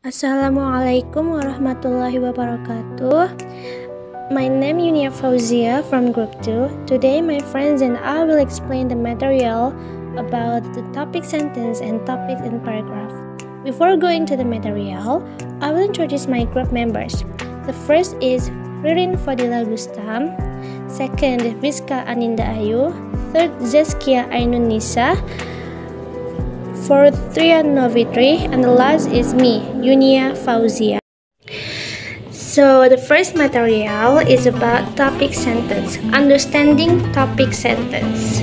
Assalamualaikum warahmatullahi wabarakatuh. My name is Yunia Fauzia from Group 2. Today my friends and I will explain the material about the topic sentence and topics in paragraph. Before going to the material, I will introduce my group members. The first is Ririn Fadila Gustam. Second, Viska Aninda Ayu. Third, Zeskia Ainun Nisa. Fourth, Trian Novitri, and the last is me, Yunia Fauzia. So the first material is about topic sentence, understanding topic sentence.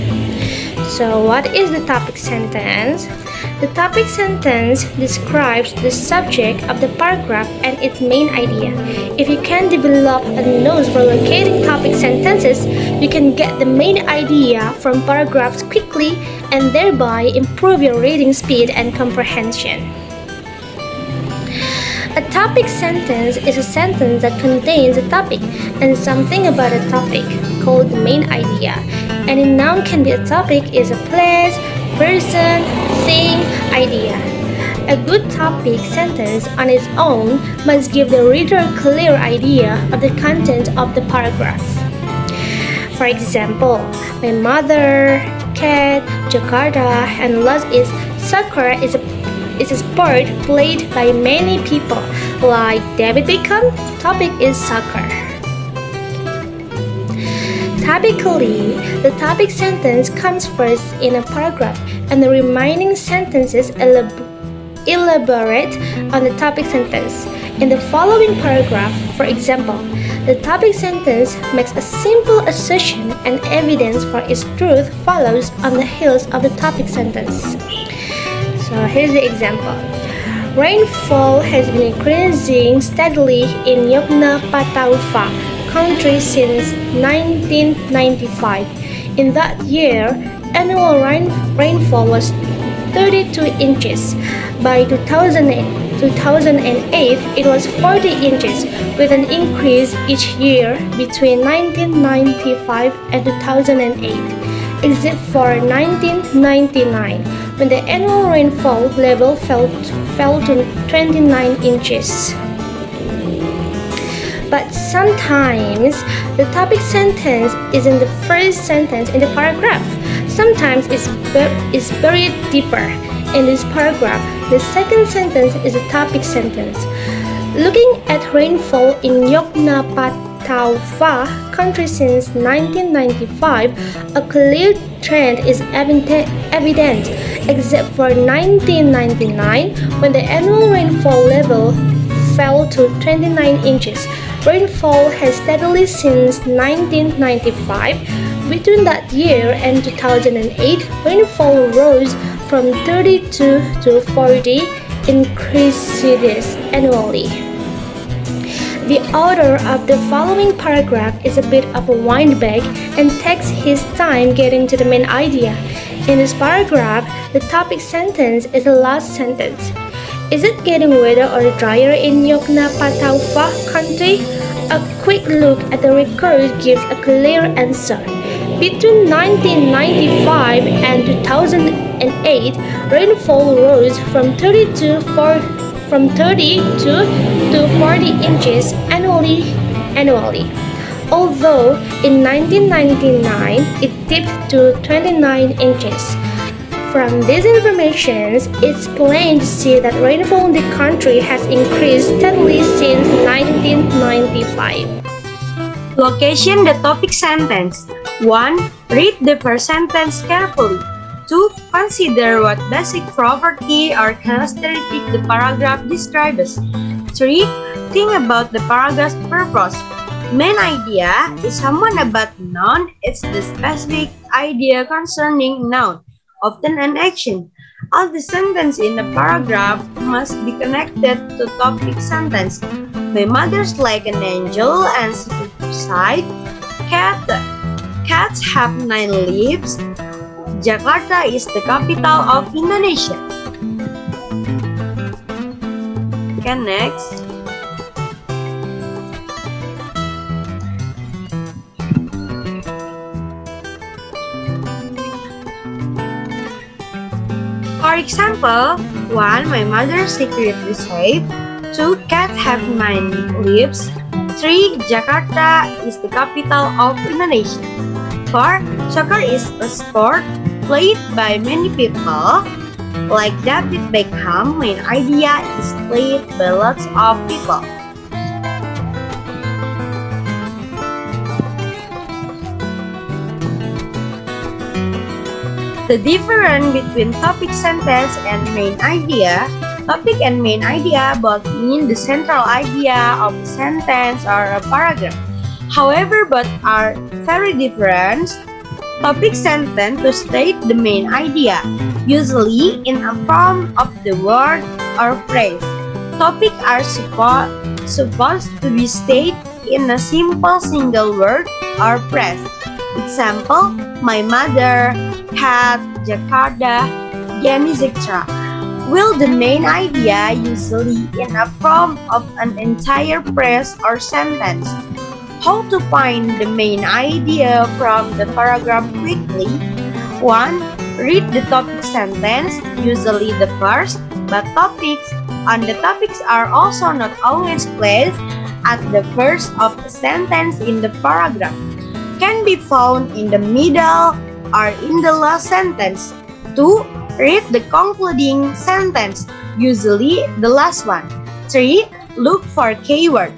So what is the topic sentence? The topic sentence describes the subject of the paragraph and its main idea. If you can develop a nose for locating topic sentences, you can get the main idea from paragraphs quickly and thereby improve your reading speed and comprehension. A topic sentence is a sentence that contains a topic and something about a topic, called the main idea. Any noun can be a topic is a place, person, thing, idea. A good topic sentence on its own must give the reader a clear idea of the content of the paragraph. For example, my mother, cat, Jakarta, and last is soccer is a sport played by many people, like David Beckham. Topic is soccer. Typically, the topic sentence comes first in a paragraph, and the remaining sentences elaborate on the topic sentence. In the following paragraph, for example, the topic sentence makes a simple assertion and evidence for its truth follows on the heels of the topic sentence. So here's the example. Rainfall has been increasing steadily in Yogyakarta country since 1995. In that year, annual rainfall was 32 inches. By 2008, it was 40 inches, with an increase each year between 1995 and 2008, except for 1999, when the annual rainfall level fell to 29 inches. But sometimes the topic sentence is in the first sentence in the paragraph. Sometimes it's buried deeper. In this paragraph, the second sentence is a topic sentence. Looking at rainfall in Yogyakarta country since 1995, a clear trend is evident, except for 1999, when the annual rainfall level fell to 29 inches. Rainfall has steadily since 1995. Between that year and 2008, rainfall rose from 32 to 40 increases annually. The author of the following paragraph is a bit of a windbag and takes his time getting to the main idea. In this paragraph, the topic sentence is the last sentence. Is it getting wetter or drier in Yogyakarta country? A quick look at the record gives a clear answer. Between 1995 and 2008, rainfall rose from 30 to 40 inches annually. Although in 1999 it dipped to 29 inches. From these informations, it's plain to see that rainfall in the country has increased steadily since 1995. Location the topic sentence. 1. Read the first sentence carefully. 2. Consider what basic property or characteristic the paragraph describes. 3. Think about the paragraph's purpose. Main idea is someone about noun. It's the specific idea concerning noun, often an action. All the sentences in the paragraph must be connected to topic sentence. My mother's like an angel and side. Cats have 9 lives. Jakarta is the capital of Indonesia. Okay, next. For example, 1. My mother secretly safe. 2. Cats have 9 lives. 3. Jakarta is the capital of Indonesia. 4. Soccer is a sport played by many people. Like David Beckham, main idea is played by lots of people. The difference between topic sentence and main idea. Topic and main idea both mean the central idea of a sentence or a paragraph. However, both are very different. Topic sentence to state the main idea, usually in a form of the word or phrase. Topic are supposed to be stated in a simple single word or phrase. Example, my mother, cat, Jakarta, game, etc. Will the main idea usually in a form of an entire phrase or sentence. How to find the main idea from the paragraph quickly? 1. Read the topic sentence, usually the first, but topics are also not always placed at the first of the sentence in the paragraph. Can be found in the middle or in the last sentence. 2. Read the concluding sentence, usually the last one. 3. Look for keyword.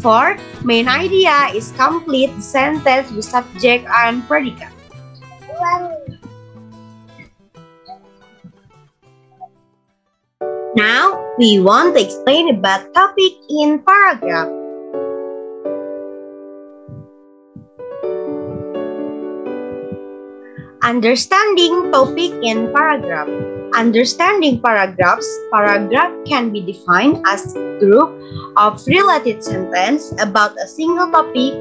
4. Main idea is complete sentence with subject and predicate. Now, we want to explain about topic in paragraph. Understanding topic in paragraph. Understanding paragraphs. Paragraph can be defined as a group of related sentences about a single topic.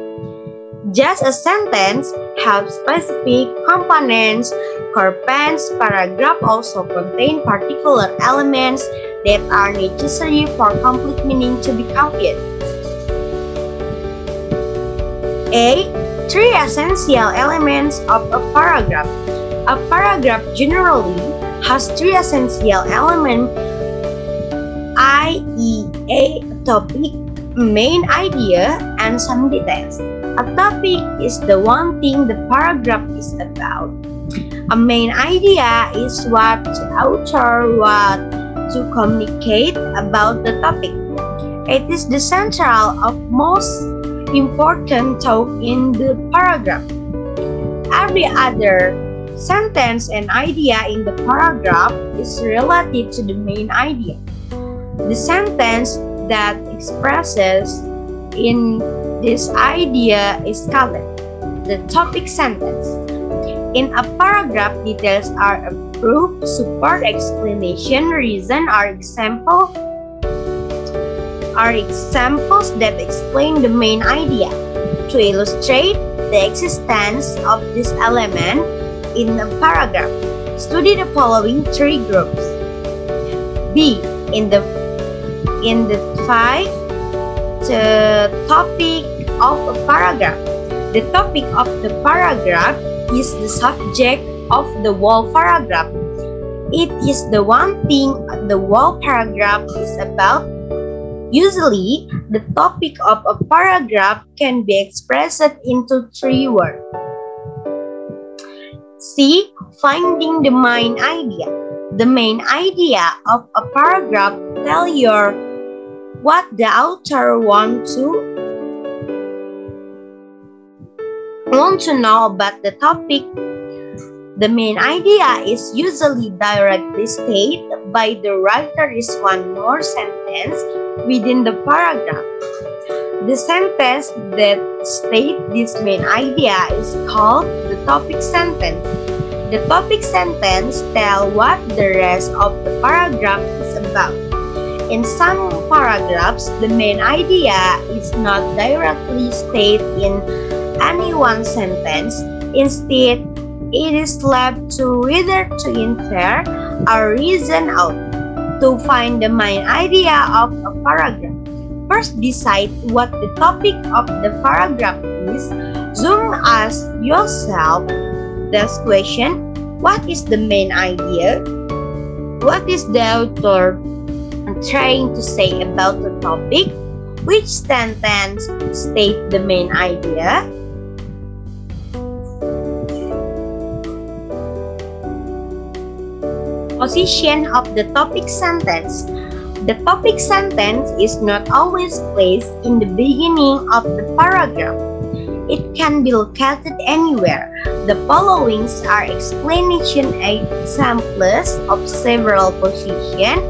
Just a sentence have specific components. Corpus paragraph also contain particular elements that are necessary for complete meaning to be conveyed. A. 3 essential elements of a paragraph. A paragraph generally has 3 essential elements, i.e. a topic, main idea, and some details. A topic is the one thing the paragraph is about. A main idea is what the author wants to communicate about the topic. It is the central of most important thought in the paragraph. Every other sentence and idea in the paragraph is related to the main idea. The sentence that expresses in this idea is called the topic sentence. In a paragraph, details are a proof, support, explanation, reason, or example are examples that explain the main idea. To illustrate the existence of this element in a paragraph, study the following 3 groups. B. In the 5, the topic of a paragraph. The topic of the paragraph is the subject of the whole paragraph. It is the one thing the whole paragraph is about. Usually, the topic of a paragraph can be expressed into 3 words. C. Finding the main idea. The main idea of a paragraph tells you what the author wants to know about the topic. The main idea is usually directly stated by the writer is one more sentence within the paragraph. The sentence that states this main idea is called the topic sentence. The topic sentence tells what the rest of the paragraph is about. In some paragraphs, the main idea is not directly stated in any one sentence. Instead, it is left to reader to infer or reason out. To find the main idea of a paragraph, first decide what the topic of the paragraph is. Zoom ask yourself this question: what is the main idea? What is the author trying to say about the topic? Which sentence states the main idea? Position of the topic sentence. The topic sentence is not always placed in the beginning of the paragraph. It can be located anywhere. The following are explanation examples of several positions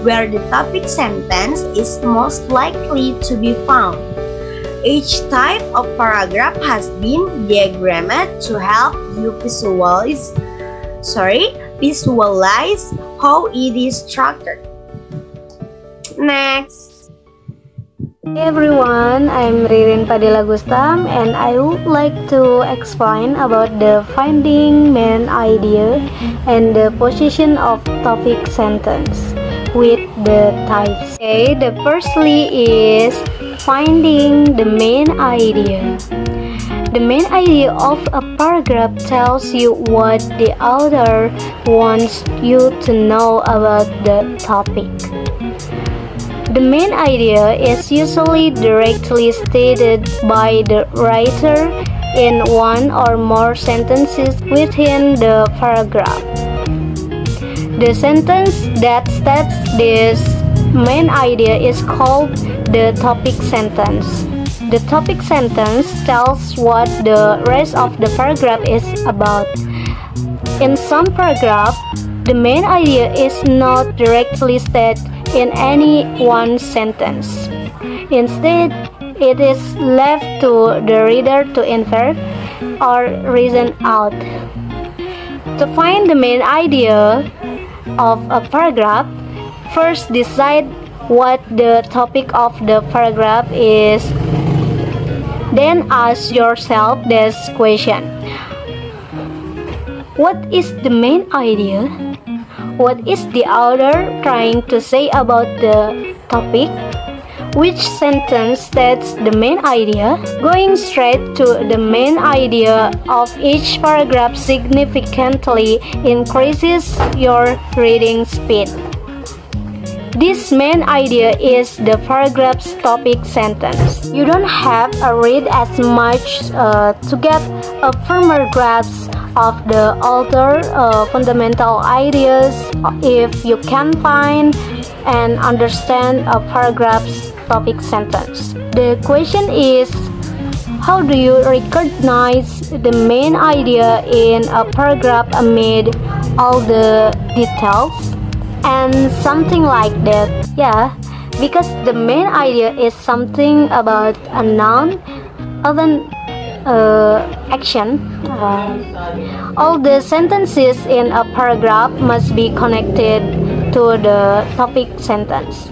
where the topic sentence is most likely to be found. Each type of paragraph has been diagrammed to help you visualize how it is structured. Next. Hey everyone, I'm Ririn Padilla Gustam and I would like to explain about the finding main idea and the position of topic sentence with the types. Okay, the firstly is finding the main idea. The main idea of a paragraph tells you what the author wants you to know about the topic. The main idea is usually directly stated by the writer in one or more sentences within the paragraph. The sentence that states this main idea is called the topic sentence. The topic sentence tells what the rest of the paragraph is about. In some paragraphs, the main idea is not directly stated in any one sentence. Instead, it is left to the reader to infer or reason out. To find the main idea of a paragraph, first decide what the topic of the paragraph is. Then ask yourself this question: what is the main idea? What is the author trying to say about the topic? Which sentence states the main idea? Going straight to the main idea of each paragraph significantly increases your reading speed. This main idea is the paragraph's topic sentence. You don't have to read as much to get a firmer grasp of the author's fundamental ideas if you can find and understand a paragraph's topic sentence. The question is, how do you recognize the main idea in a paragraph amid all the details? And something like that. Yeah, because the main idea is something about a noun, even action. All the sentences in a paragraph must be connected to the topic sentence.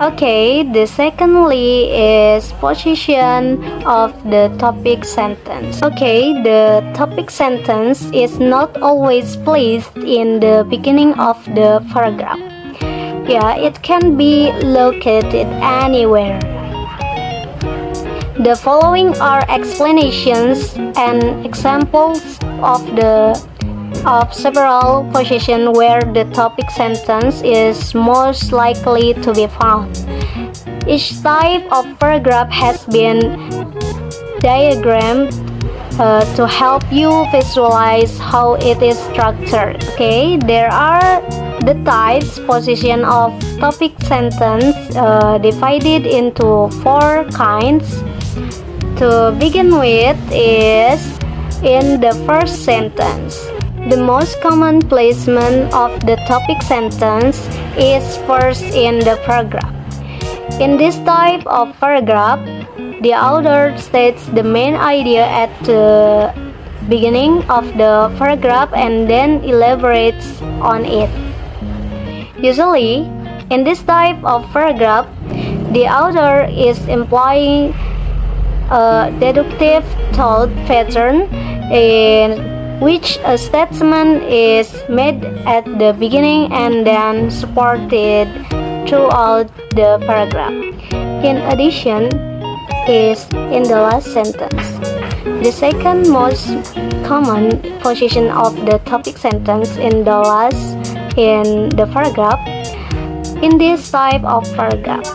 Okay, the secondly is position of the topic sentence. Okay, the topic sentence is not always placed in the beginning of the paragraph. Yeah, it can be located anywhere. The following are explanations and examples of several positions where the topic sentence is most likely to be found. Each type of paragraph has been diagrammed to help you visualize how it is structured. Okay, there are the types position of topic sentence divided into 4 kinds. To begin with is in the first sentence. The most common placement of the topic sentence is first in the paragraph. In this type of paragraph, the author states the main idea at the beginning of the paragraph and then elaborates on it. Usually, in this type of paragraph, the author is implying a deductive thought pattern in which a statement is made at the beginning and then supported throughout the paragraph. In addition, is in the last sentence. The second most common position of the topic sentence in the last in the paragraph. In this type of paragraph,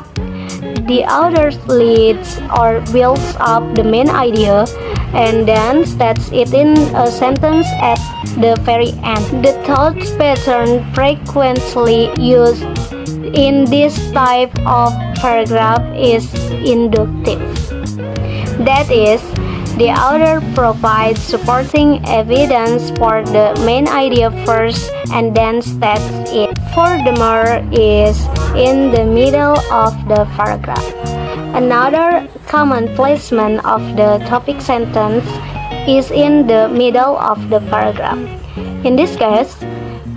the author leads or builds up the main idea and then states it in a sentence at the very end. The thought pattern frequently used in this type of paragraph is inductive. That is, the author provides supporting evidence for the main idea first and then states it. Furthermore, is in the middle of the paragraph. Another common placement of the topic sentence is in the middle of the paragraph. In this case,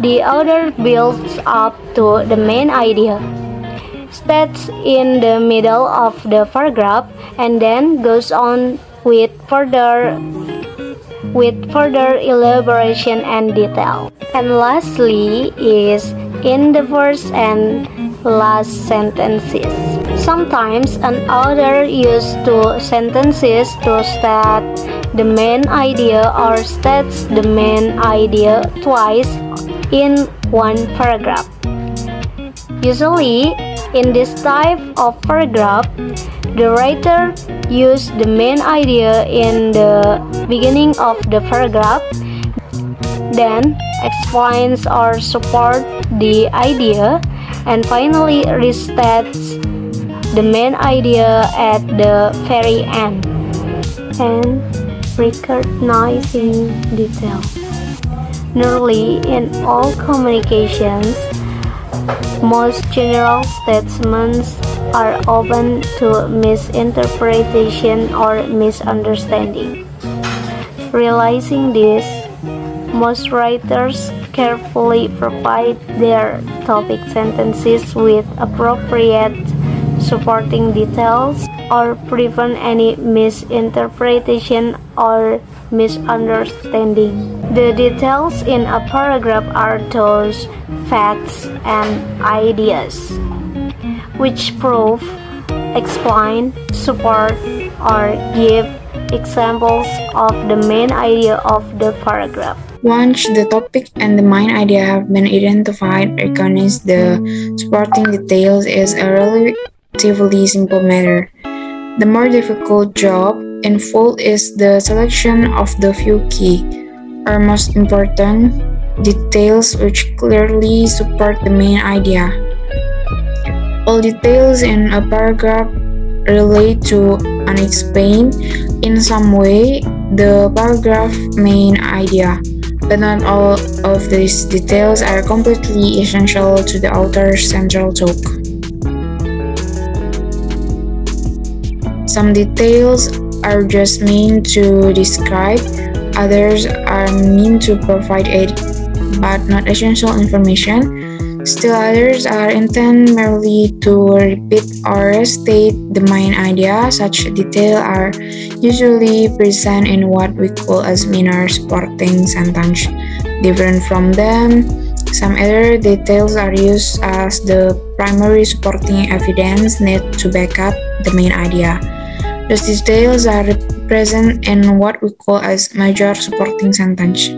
the author builds up to the main idea, states in the middle of the paragraph, and then goes on with further elaboration and detail. And lastly is in the first and last sentences. Sometimes an author uses two sentences to state the main idea or states the main idea twice in one paragraph. Usually, in this type of paragraph, the writer uses the main idea in the beginning of the paragraph, then explains or supports the idea, and finally restates the main idea at the very end. And recognizing detail. Nearly in all communications, most general statements are open to misinterpretation or misunderstanding. Realizing this, most writers carefully provide their topic sentences with appropriate supporting details or prevent any misinterpretation or misunderstanding. The details in a paragraph are those facts and ideas which prove, explain, support, or give examples of the main idea of the paragraph. Once the topic and the main idea have been identified, recognize the supporting details is a relatively simple matter. The more difficult job involved is the selection of the few key, or most important, details which clearly support the main idea. All details in a paragraph relate to unexplained in some way the paragraph main idea, but not all of these details are completely essential to the author's central talk. Some details are just meant to describe, others are meant to provide aid, but not essential information. Still others are intended merely to repeat or restate the main idea. Such details are usually present in what we call as minor supporting sentence. Different from them, some other details are used as the primary supporting evidence needed to back up the main idea. Those details are present in what we call as major supporting sentence.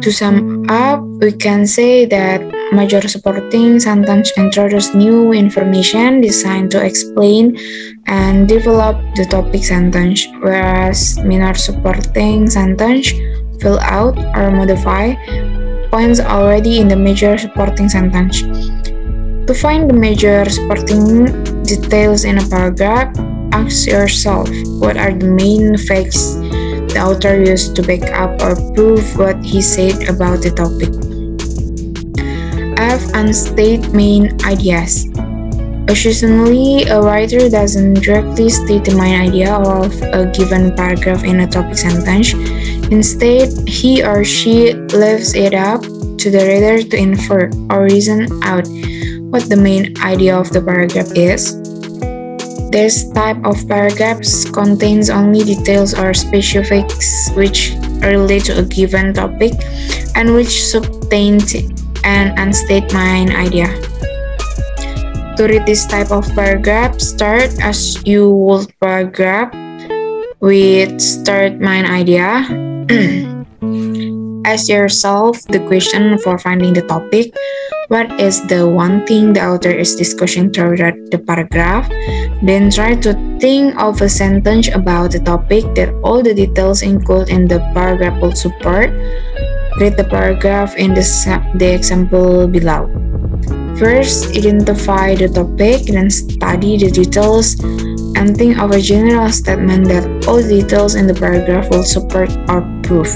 To sum up, we can say that major supporting sentence introduces new information designed to explain and develop the topic sentence, whereas minor supporting sentence fill out or modify points already in the major supporting sentence. To find the major supporting details in a paragraph, ask yourself, what are the main facts the author used to back up or prove what he said about the topic? F. Unstate main ideas. Occasionally, a writer doesn't directly state the main idea of a given paragraph in a topic sentence. Instead, he or she leaves it up to the reader to infer or reason out what the main idea of the paragraph is. This type of paragraphs contains only details or specifics which relate to a given topic and which subtain an unstated main idea. To read this type of paragraph, start as you would paragraph with start main idea. Ask yourself the question for finding the topic. what is the one thing the author is discussing throughout the paragraph. Then try to think of a sentence about the topic that all the details included in the paragraph will support. Read the paragraph in the example below. First, identify the topic, then study the details, and think of a general statement that all details in the paragraph will support or prove.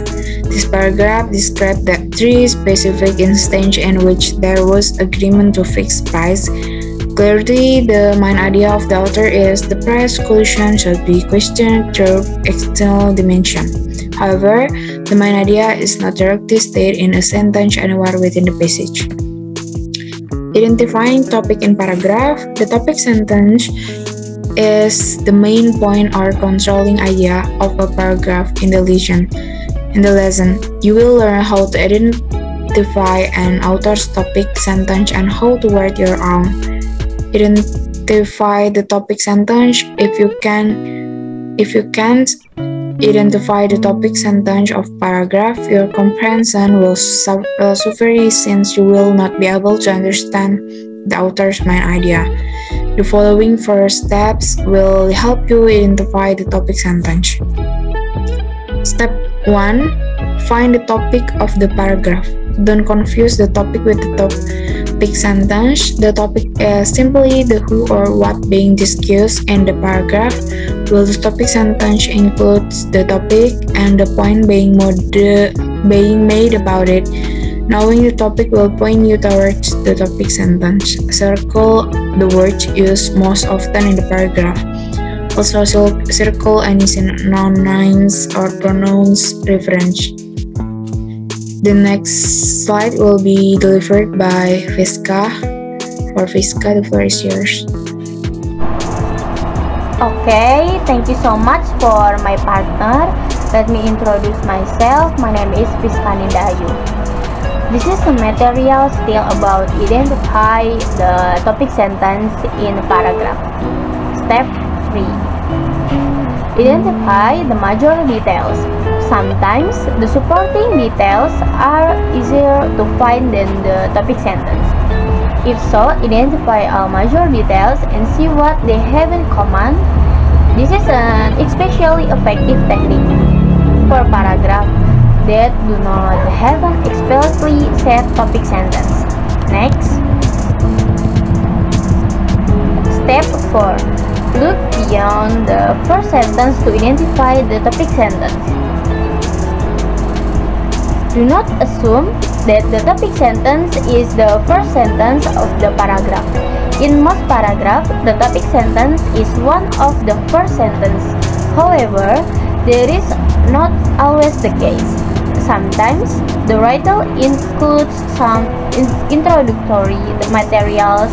This paragraph describes the three specific instances in which there was agreement to fix price. Clearly, the main idea of the author is the price collusion should be questioned through external dimension. However, the main idea is not directly stated in a sentence anywhere within the passage. Identifying topic in paragraph. The topic sentence is the main point or controlling idea of a paragraph in the lesson. You will learn how to identify an author's topic sentence and how to write your own. Identify the topic sentence. If you can't identify the topic sentence of paragraph, your comprehension will suffer since you will not be able to understand the author's main idea. The following 4 steps will help you identify the topic sentence. Step 1. Find the topic of the paragraph. Don't confuse the topic with the topic sentence. The topic is simply the who or what being discussed in the paragraph, while the topic sentence includes the topic and the point being made about it. Knowing the topic will point you towards the topic sentence. Circle the words used most often in the paragraph. Also circle any synonyms or pronouns reference. The next slide will be delivered by Fiska. For Fiska, the floor is yours. Okay, thank you so much for my partner. Let me introduce myself. My name is Fiska Nindayu. This is a material still about identify the topic sentence in a paragraph. Step 3. Identify the major details. Sometimes the supporting details are easier to find than the topic sentence. If so, identify all major details and see what they have in common. This is an especially effective technique for paragraph that do not have an explicitly set topic sentence. Next, step 4. Look beyond the first sentence to identify the topic sentence. Do not assume that the topic sentence is the first sentence of the paragraph. In most paragraphs, the topic sentence is one of the first sentence. However, there is not always the case. Sometimes, the writer includes some introductory materials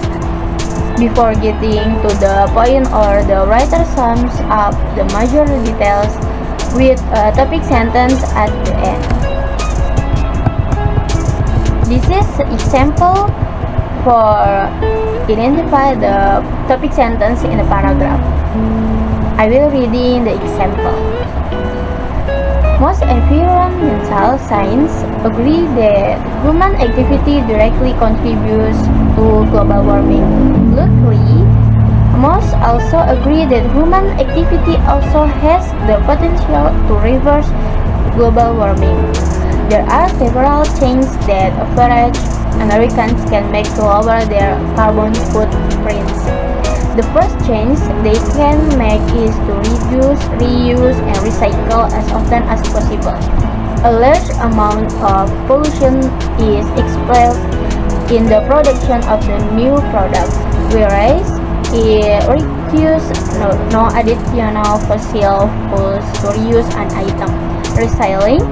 before getting to the point, or the writer sums up the major details with a topic sentence at the end. This is example for identify the topic sentence in a paragraph. I will reading the example. Most environmental scientists agree that human activity directly contributes to global warming. Luckily, most also agree that human activity also has the potential to reverse global warming. There are several changes that average Americans can make to lower their carbon footprints. The first change they can make is to reduce, reuse, and recycle as often as possible. A large amount of pollution is expelled in the production of the new products, whereas it requires no additional fossil fuels to reuse an item. Recycling,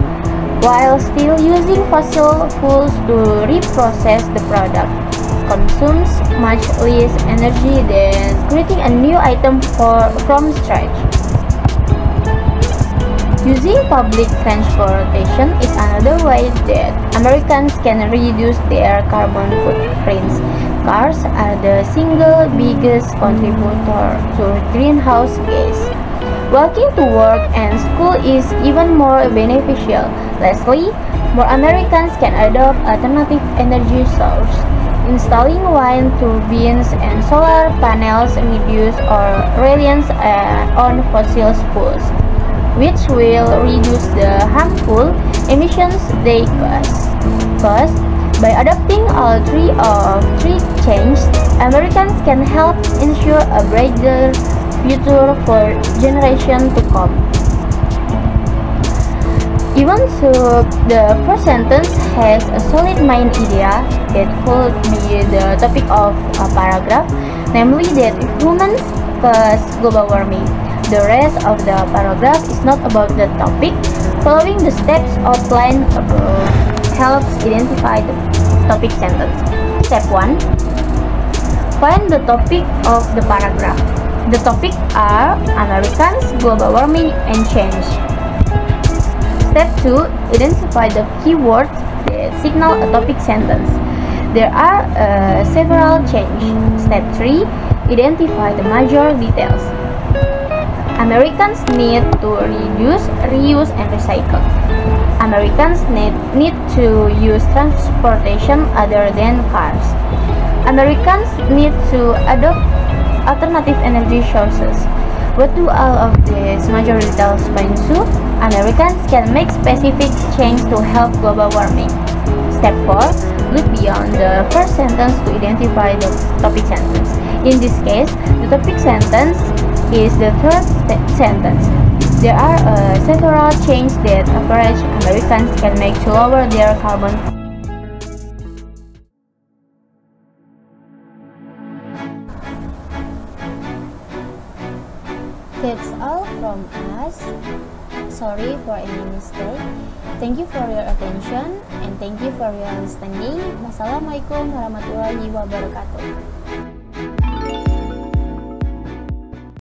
while still using fossil fuels to reprocess the product, consumes much less energy than creating a new item from scratch. Using public transportation is another way that Americans can reduce their carbon footprints. Cars are the single biggest contributor to greenhouse gas. Walking to work and school is even more beneficial. Lastly, more Americans can adopt alternative energy sources. Installing wind turbines and solar panels reduce our reliance on fossil fuels, which will reduce the harmful emissions they cause. By adopting all three of three changes, Americans can help ensure a brighter future for generations to come. Even so, the first sentence has a solid main idea that could be the topic of a paragraph, namely that humans cause global warming. The rest of the paragraph is not about the topic. Following the steps outlined above helps identify the topic sentence. Step 1. Find the topic of the paragraph. The topic are Americans, global warming, and change. Step 2. Identify the keywords that signal a topic sentence. There are several changes. Step 3. Identify the major details. Americans need to reduce, reuse, and recycle. Americans need to use transportation other than cars. Americans need to adopt alternative energy sources. What do all of these major details mean to? Americans can make specific change to help global warming. Step 4. Look beyond the first sentence to identify the topic sentence. In this case, the topic sentence is the third sentence. There are several changes that average Americans can make to lower their carbon. That's all from us. Sorry for any mistake. Thank you for your attention and thank you for your understanding. Wassalamualaikum warahmatullahi wabarakatuh.